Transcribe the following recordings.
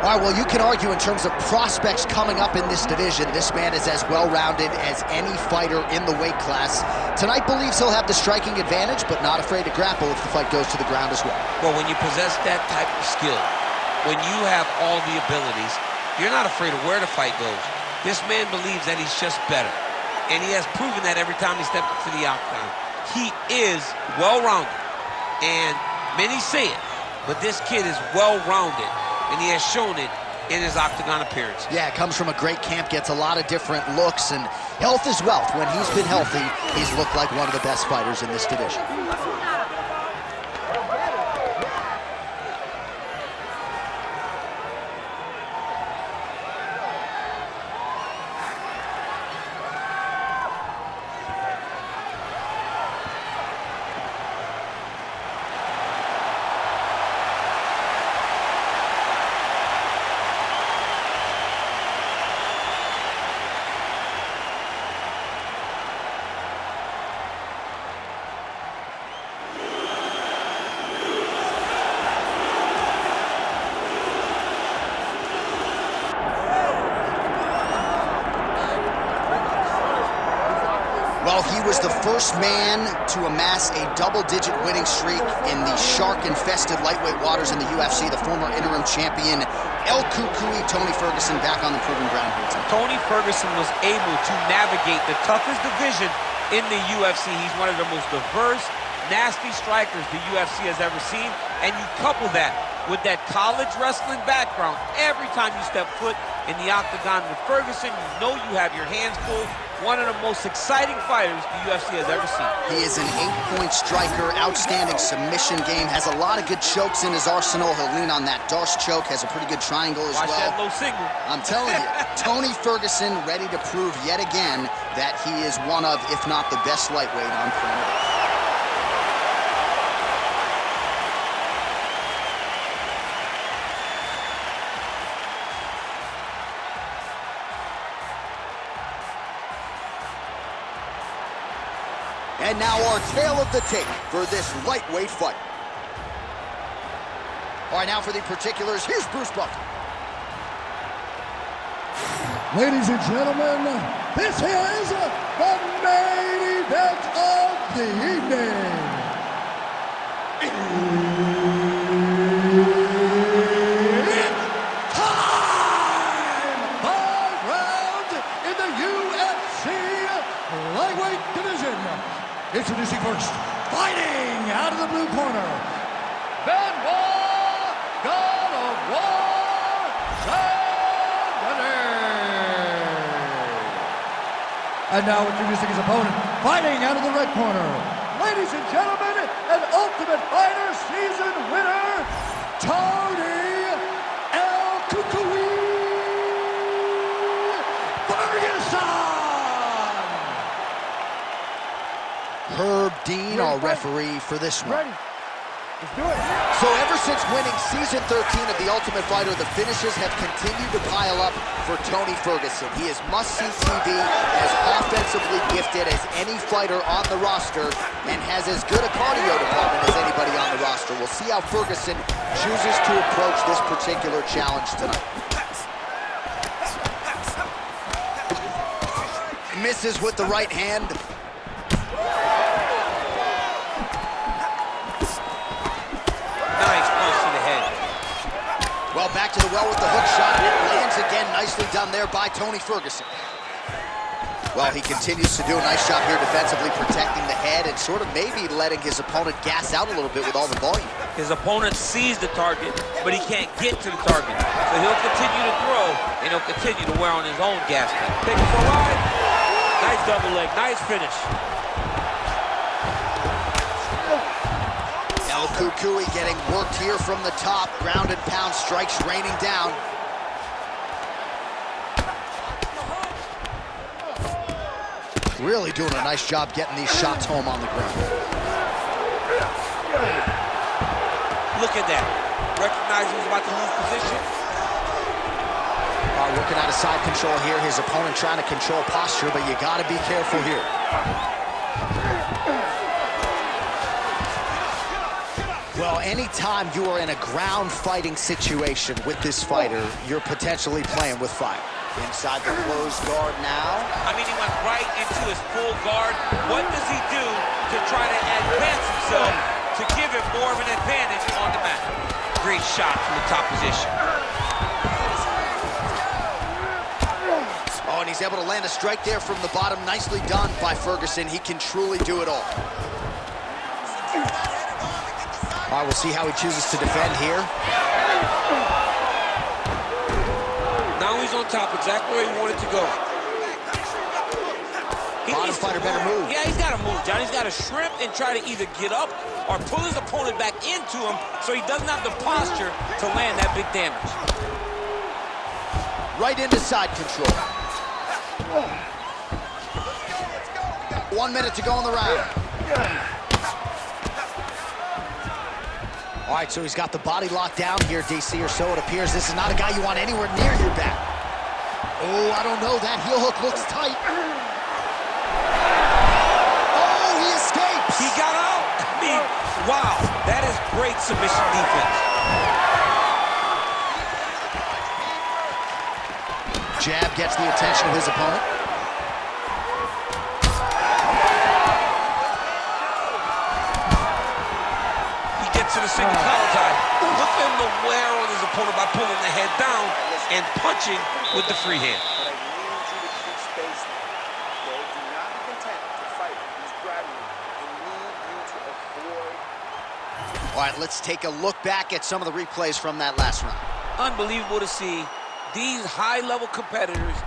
All right, well, you can argue in terms of prospects coming up in this division, this man is as well-rounded as any fighter in the weight class. Tonight believes he'll have the striking advantage, but not afraid to grapple if the fight goes to the ground as well. Well, when you possess that type of skill, when you have all the abilities, you're not afraid of where the fight goes. This man believes that he's just better, and he has proven that every time he stepped into the octagon. He is well-rounded, and many say it, but this kid is well-rounded, and he has shown it in his octagon appearance. Yeah, comes from a great camp, gets a lot of different looks, and health is wealth. When he's been healthy, he's looked like one of the best fighters in this division. Well, he was the first man to amass a double-digit winning streak in the shark-infested lightweight waters in the UFC. The former interim champion, El Cucuy, Tony Ferguson, back on the proving ground here tonight. Tony Ferguson was able to navigate the toughest division in the UFC. He's one of the most diverse, nasty strikers the UFC has ever seen. And you couple that with that college wrestling background, every time you step foot in the octagon with Ferguson, you know you have your hands full. One of the most exciting fighters the UFC has ever seen. He is an 8-point striker, outstanding submission game, has a lot of good chokes in his arsenal. He'll lean on that Darce choke, has a pretty good triangle as Watch well. that low single. I'm telling you, Tony Ferguson ready to prove yet again that he is one of, if not the best lightweight on planet Earth. And now our tale of the tape for this lightweight fight. All right, now for the particulars, here's Bruce Buffer. Ladies and gentlemen, this is the main event of the evening. It's time! 5 rounds in the UFC lightweight division. Introducing first, fighting out of the blue corner, Benoa Sen-Deni. And now introducing his opponent, fighting out of the red corner, ladies and gentlemen, an Ultimate Fighter season winner, Tonie El Cucuy Ferguson. Herb Dean, our referee for this one. Ready. Let's do it. So ever since winning season 13 of The Ultimate Fighter, the finishes have continued to pile up for Tony Ferguson. He is must-see TV, as offensively gifted as any fighter on the roster, and has as good a cardio department as anybody on the roster. We'll see how Ferguson chooses to approach this particular challenge tonight. Misses with the right hand. Well, back to the well with the hook shot. It lands again. Nicely done there by Tony Ferguson. Well, he continues to do a nice job here defensively, protecting the head and sort of maybe letting his opponent gas out a little bit with all the volume. His opponent sees the target, but he can't get to the target. So he'll continue to throw, and he'll continue to wear on his own gas tank. Take it for a ride. Nice double leg. Nice finish. El Cucuy getting worked here from the top. Ground and pound strikes raining down. Really doing a nice job getting these shots home on the ground. Look at that. Recognizing he's about to lose position. Working out of side control here. His opponent trying to control posture, but you got to be careful here. Well, anytime you are in a ground fighting situation with this fighter, you're potentially playing with fire. Inside the closed guard now. I mean, he went right into his full guard. What does he do to try to advance himself to give him more of an advantage on the mat? Great shot from the top position. Oh, and he's able to land a strike there from the bottom. Nicely done by Ferguson. He can truly do it all. All right, we'll see how he chooses to defend here. Now he's on top, exactly where he wanted to go. Bottom fighter better move. Yeah, he's got to move, John. He's got to shrimp and try to either get up or pull his opponent back into him so he doesn't have the posture to land that big damage. Right into side control. 1 minute to go in the round. All right, so he's got the body locked down here, DC, or so it appears. This is not a guy you want anywhere near your back. Oh, I don't know. That heel hook looks tight. Oh, he escapes. He got out. I mean, wow, that is great submission defense. Jab gets the attention of his opponent. To the single collar tie. Look for him to wear on his opponent by pulling the head down and punching with the free hand. But I need you to keep space now. Okay? Do not be content to fight. He's grabbing you. I need you to avoid. All right, let's take a look back at some of the replays from that last round. Unbelievable to see these high-level competitors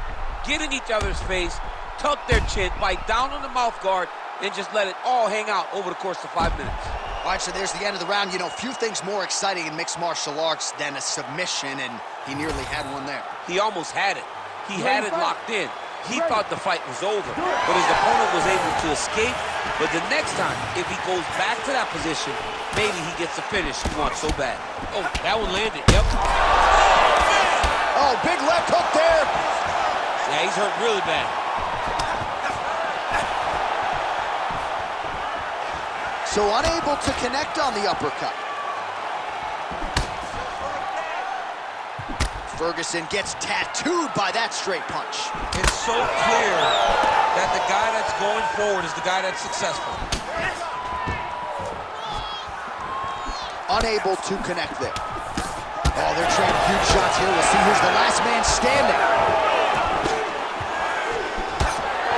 get in each other's face, tuck their chin, bite down on the mouth guard, and just let it all hang out over the course of 5 minutes. All right, so there's the end of the round. You know, few things more exciting in mixed martial arts than a submission, and he nearly had one there. He almost had it. He had it locked in. He thought the fight was over, but his opponent was able to escape. But the next time, if he goes back to that position, maybe he gets the finish he wants so bad. Oh, that one landed. Yep. Oh, big left hook there. Yeah, he's hurt really bad. So unable to connect on the uppercut. Ferguson gets tattooed by that straight punch. It's so clear that the guy that's going forward is the guy that's successful. Unable to connect there. Oh, they're trading huge shots here. We'll see who's the last man standing.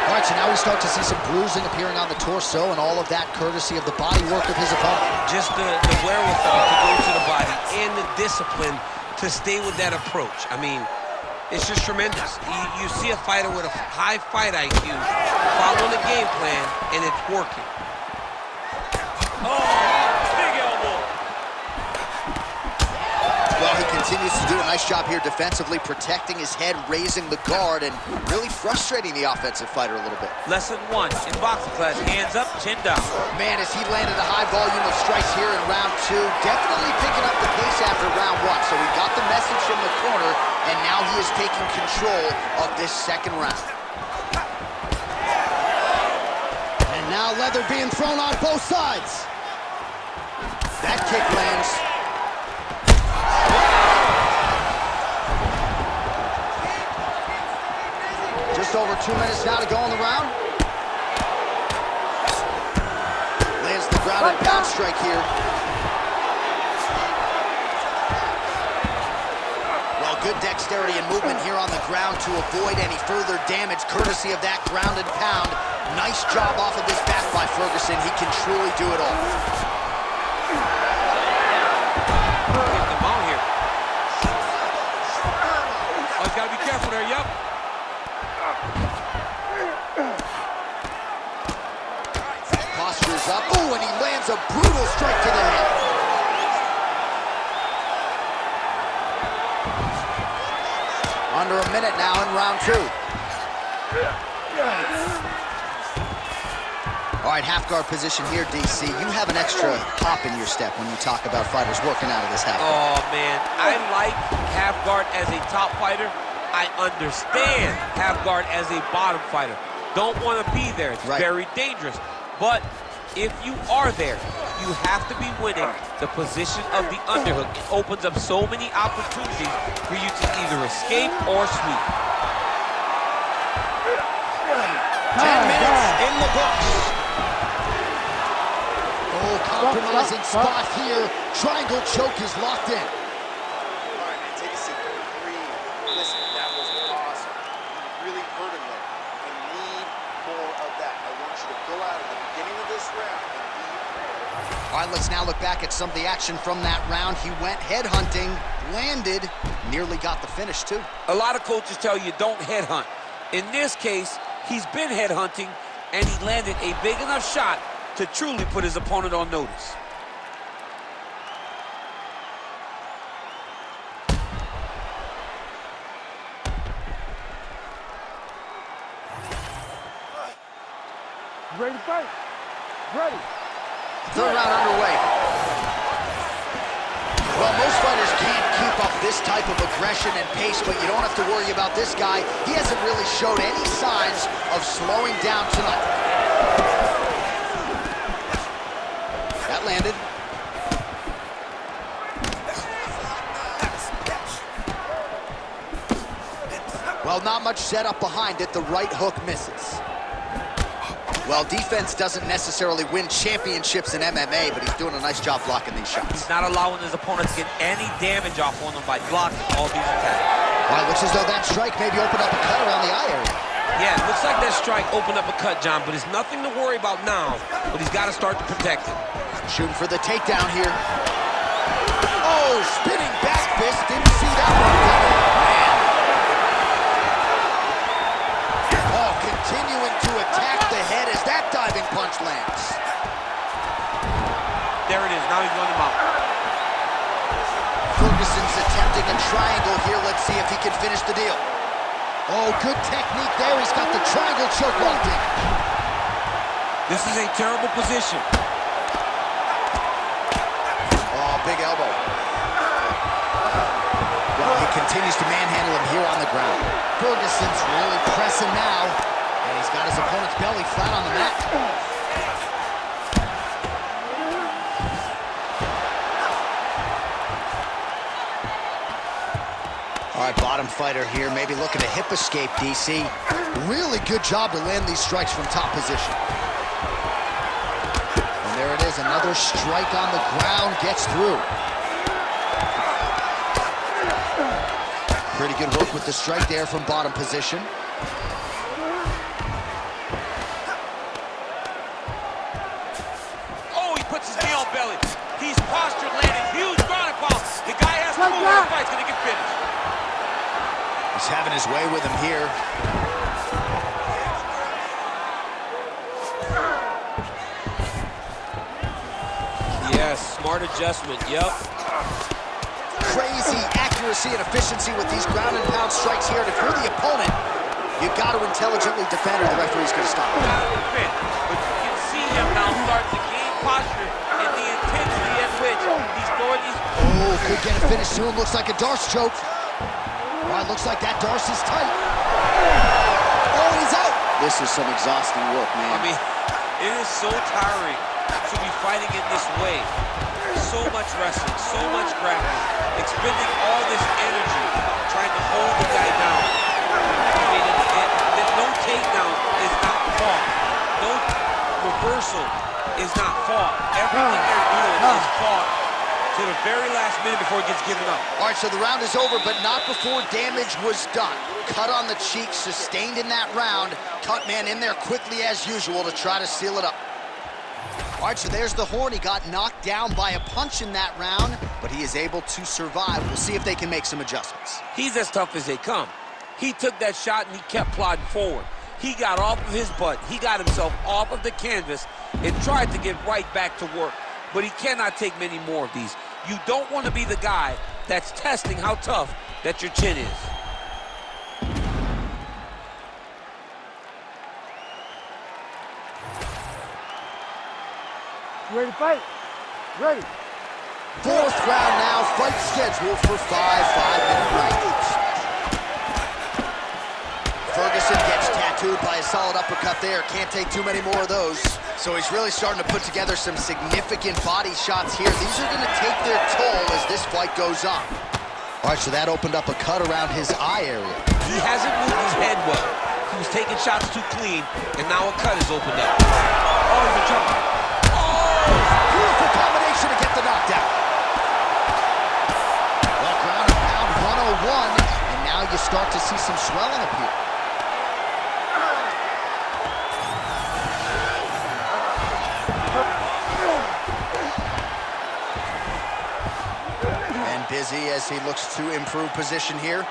All right, so now we start to see some bruising appearing on the torso, and all of that courtesy of the body work of his opponent. Just the wherewithal to go to the body and the discipline to stay with that approach. I mean, it's just tremendous. You see a fighter with a high fight IQ following the game plan, and it's working. Oh, big elbow. Well, he continues to do a nice job here defensively, protecting his head, raising the guard, and really frustrating the offensive fighter a little bit. Lesson 1 in boxing class, hands up, chin down. Man, as he landed a high volume of strikes here in round 2, definitely picking up the pace after round 1. So he got the message from the corner, and now he is taking control of this second round. And now leather being thrown on both sides. That kick lands. Just over 2 minutes now to go in the round. Lands the ground and pound strike here. Well, good dexterity and movement here on the ground to avoid any further damage, courtesy of that ground and pound. Nice job off of his back by Ferguson. He can truly do it all. Get the mount here. Oh, he's got to be careful there, yep. Posture's up. Ooh, and he lands a brutal strike to the head. Under a minute now in round 2. All right, half guard position here, DC. You have an extra hop in your step when you talk about fighters working out of this half guard. Oh, man. I like half guard as a top fighter. I understand half guard as a bottom fighter. Don't want to be there. It's very dangerous. But If you are there, you have to be winning the position of the underhook. It opens up so many opportunities for you to either escape or sweep. 10 minutes in the books. Oh, compromising spot here. Triangle choke is locked in. All right, man, take a seat. Breathe. Listen, that was awesome. You really hurt him there. I need more of that. I want you to go out at the beginning of this round and be... All right, let's now look back at some of the action from that round. He went headhunting, landed, nearly got the finish, too. A lot of coaches tell you don't headhunt. In this case, he's been headhunting, and he landed a big enough shot to truly put his opponent on notice. Ready to fight? Ready. Third round underway. Well, most fighters can't keep up this type of aggression and pace, but you don't have to worry about this guy. He hasn't really showed any signs of slowing down tonight. That landed. Well, not much setup behind it. The right hook misses. Well, defense doesn't necessarily win championships in MMA, but he's doing a nice job blocking these shots. He's not allowing his opponent to get any damage off on him by blocking all these attacks. Well, it looks as though that strike maybe opened up a cut around the eye area. Yeah, it looks like that strike opened up a cut, John, but it's nothing to worry about now, but he's got to start to protect it. Shooting for the takedown here. Oh, spinning back fist. Didn't see that one coming. Man. Oh, continuing to attack the head as that diving punch lands. There it is. Now he's on the mount. Ferguson's attempting a triangle here. Let's see if he can finish the deal. Oh, good technique there. He's got the triangle choke locked in. This is a terrible position. Oh, big elbow. Well, he continues to manhandle him here on the ground. Ferguson's really pressing now, and he's got his opponent's belly flat on the mat. All right, bottom fighter here, maybe looking to hip escape, DC. Really good job to land these strikes from top position. And there it is, another strike on the ground, gets through. Pretty good work with the strike there from bottom position. Oh, he puts his knee on belly. He's postured, landing huge ground and pound. The guy has to move or the fight's gonna get finished. He's having his way with him here. Yes, smart adjustment, yep. Crazy accuracy and efficiency with these ground and pound strikes here. And if you're the opponent, you've got to intelligently defend or the referee's going to stop it. But you can see him now start to gain posture and the intensity at which he's throwing these. Oh, could get a finish soon. Looks like a Darce choke. Well, it looks like that Darce is tight. Oh, he's out. This is some exhausting work, man. I mean, it is so tiring to be fighting in this way. So much wrestling, so much grappling, expending all this energy trying to hold the guy down. I mean, no takedown is not fought. No reversal is not fought. Everything they're doing is fought to the very last minute before it gets given up. All right, so the round is over, but not before damage was done. Cut on the cheek, sustained in that round. Cut man in there quickly as usual to try to seal it up. All right, so there's the horn. He got knocked down by a punch in that round, but he is able to survive. We'll see if they can make some adjustments. He's as tough as they come. He took that shot and he kept plodding forward. He got off of his butt. He got himself off of the canvas and tried to get right back to work. But he cannot take many more of these. You don't want to be the guy that's testing how tough that your chin is. Ready to fight? Ready. Fourth round now, fight scheduled for 5 5-minute rounds. Ferguson gets tattooed by a solid uppercut there. Can't take too many more of those. So he's really starting to put together some significant body shots here. These are going to take their toll as this fight goes on. All right, so that opened up a cut around his eye area. He hasn't moved his head well. He was taking shots too clean, and now a cut has opened up. Oh, he's in trouble. Oh! Beautiful combination to get the knockdown. Well, ground and pound 101, and now you start to see some swelling appear. Busy as he looks to improve position here.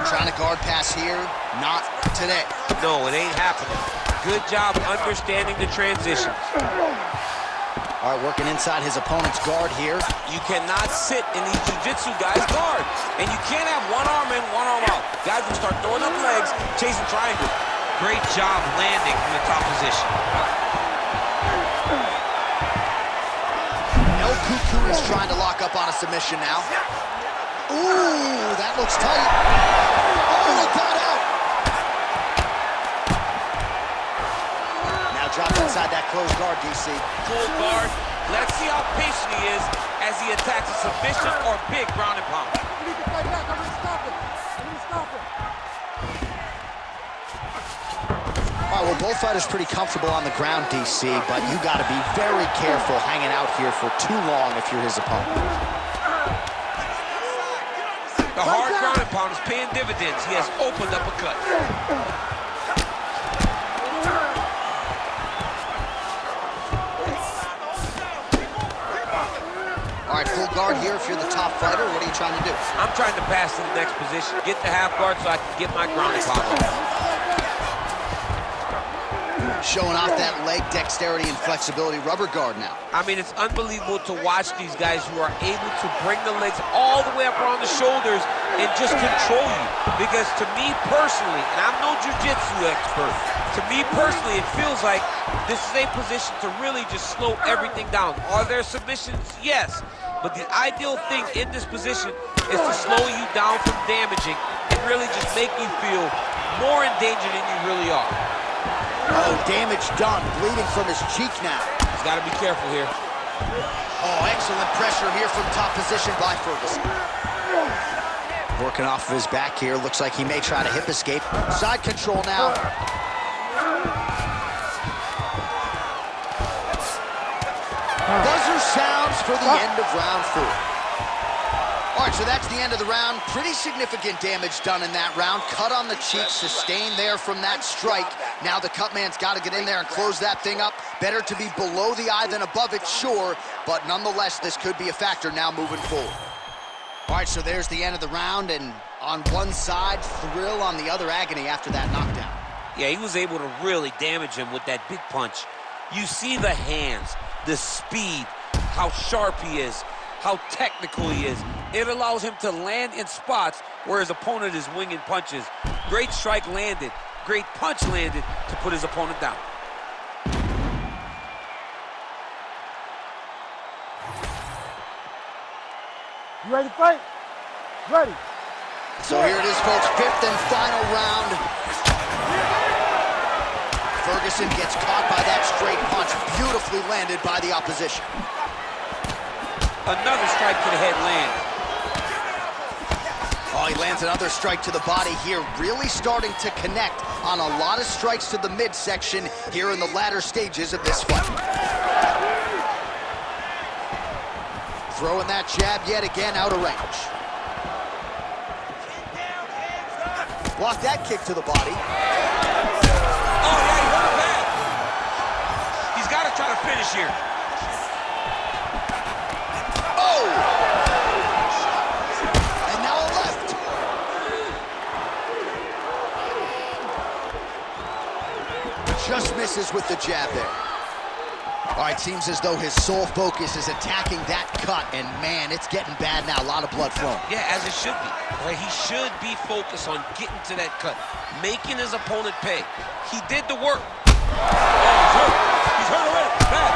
Trying to guard pass here. Not today. No, it ain't happening. Good job understanding the transitions. All right, working inside his opponent's guard here. You cannot sit in these jiu-jitsu guys' guard. And you can't have one arm in, one arm out. Guys will start throwing up legs, chasing triangles. Great job landing from the top position. Cuckoo is trying to lock up on a submission now. Ooh, that looks tight. Oh, it got out. Now drop inside that closed guard, DC. Full guard. Let's see how patient he is as he attacks a submission or big ground and pound. All right, well, both fighters pretty comfortable on the ground, DC, but you got to be very careful hanging out here for too long if you're his opponent. The hard ground and pound is paying dividends. He has opened up a cut. All right, full guard here if you're the top fighter. What are you trying to do? I'm trying to pass to the next position, get the half guard so I can get my ground and pound on. Showing off that leg dexterity and flexibility rubber guard now. I mean, it's unbelievable to watch these guys who are able to bring the legs all the way up around the shoulders and just control you. Because to me personally, and I'm no jiu-jitsu expert, to me personally, it feels like this is a position to really just slow everything down. Are there submissions? Yes. But the ideal thing in this position is to slow you down from damaging and really just make you feel more in danger than you really are. Oh, damage done. Bleeding from his cheek now. He's got to be careful here. Oh, excellent pressure here from top position by Ferguson. Working off of his back here. Looks like he may try to hip escape. Side control now. Buzzer sounds for the end of round 4. All right, so that's the end of the round. Pretty significant damage done in that round. Cut on the cheek, sustained there from that strike. Now the cut man's got to get in there and close that thing up. Better to be below the eye than above it, sure. But nonetheless, this could be a factor now moving forward. All right, so there's the end of the round. And on one side, thrill, on the other, agony after that knockdown. Yeah, he was able to really damage him with that big punch. You see the hands, the speed, how sharp he is, how technical he is. It allows him to land in spots where his opponent is winging punches. Great strike landed, great punch landed to put his opponent down. You ready to fight? Ready. So here it is, folks, 5th and final round. Ferguson gets caught by that straight punch, beautifully landed by the opposition. Another strike to the head lands. Oh, he lands another strike to the body here, really starting to connect on a lot of strikes to the midsection here in the latter stages of this fight. Throwing that jab yet again out of range. Block that kick to the body. Oh, yeah, he hurt bad. He's got to try to finish here. Oh! And now a left. Just misses with the jab there. All right, seems as though his sole focus is attacking that cut, and man, it's getting bad now. A lot of blood flowing. Yeah, as it should be. Right? He should be focused on getting to that cut, making his opponent pay. He did the work. Oh, he's hurt. He's hurt already. Bad.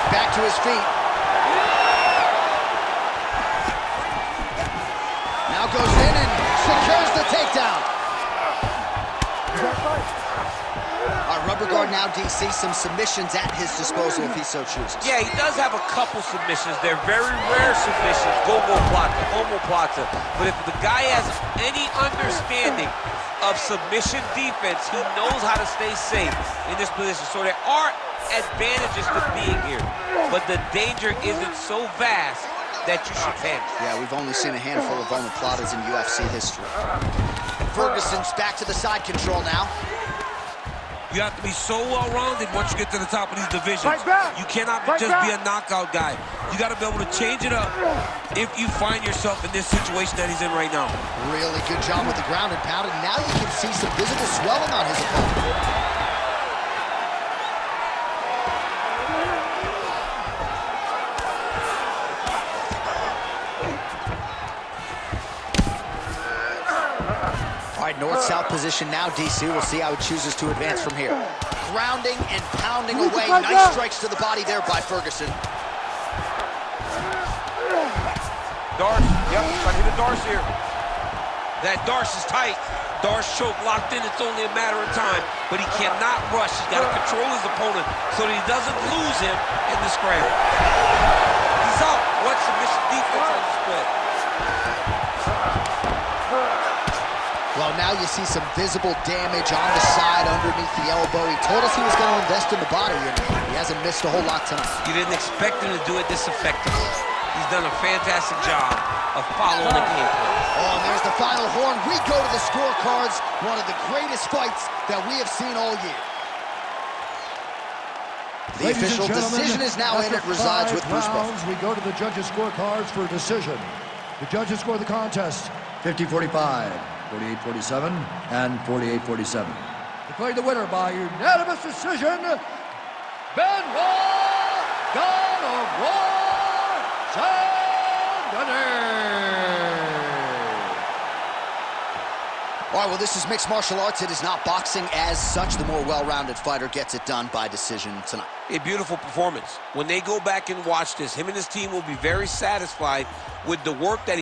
Back to his feet. Now goes in and secures the takedown. Rubber guard now, DC. Some submissions at his disposal if he so chooses. Yeah, he does have a couple submissions. They're very rare submissions. Go-go-plata, omoplata. But if the guy has any understanding of submission defense, he knows how to stay safe in this position. So there are advantages to being here, but the danger isn't so vast that you should panic. Yeah, we've only seen a handful of omoplatas in UFC history. Ferguson's back to the side control now. You have to be so well-rounded once you get to the top of these divisions. You cannot just be a knockout guy. You got to be able to change it up if you find yourself in this situation that he's in right now. Really good job with the ground and pound, and now you can see some visible swelling on his opponent. North-south position now, DC. We'll see how he chooses to advance from here. Grounding and pounding away. Nice strikes to the body there by Ferguson. Darce, yep, trying to hit a Darce here. That Darce is tight. Darce choke locked in. It's only a matter of time, but he cannot rush. He's got to control his opponent so that he doesn't lose him in the scramble. He's out. What submission defense on display? Well, now you see some visible damage on the side underneath the elbow. He told us he was going to invest in the body, and he hasn't missed a whole lot tonight. You didn't expect him to do it this effectively. He's done a fantastic job of following the game plan. Oh, and there's the final horn. We go to the scorecards. One of the greatest fights that we have seen all year. The official decision is now in. It resides with Bruce Buffer. We go to the judges' scorecards for decision. The judges score the contest 50-45. 48-47 and 48-47. Declared the winner by unanimous decision, Benoa Sen-Deni. All right, well, this is mixed martial arts. It is not boxing as such. The more well-rounded fighter gets it done by decision tonight. A beautiful performance. When they go back and watch this, him and his team will be very satisfied with the work that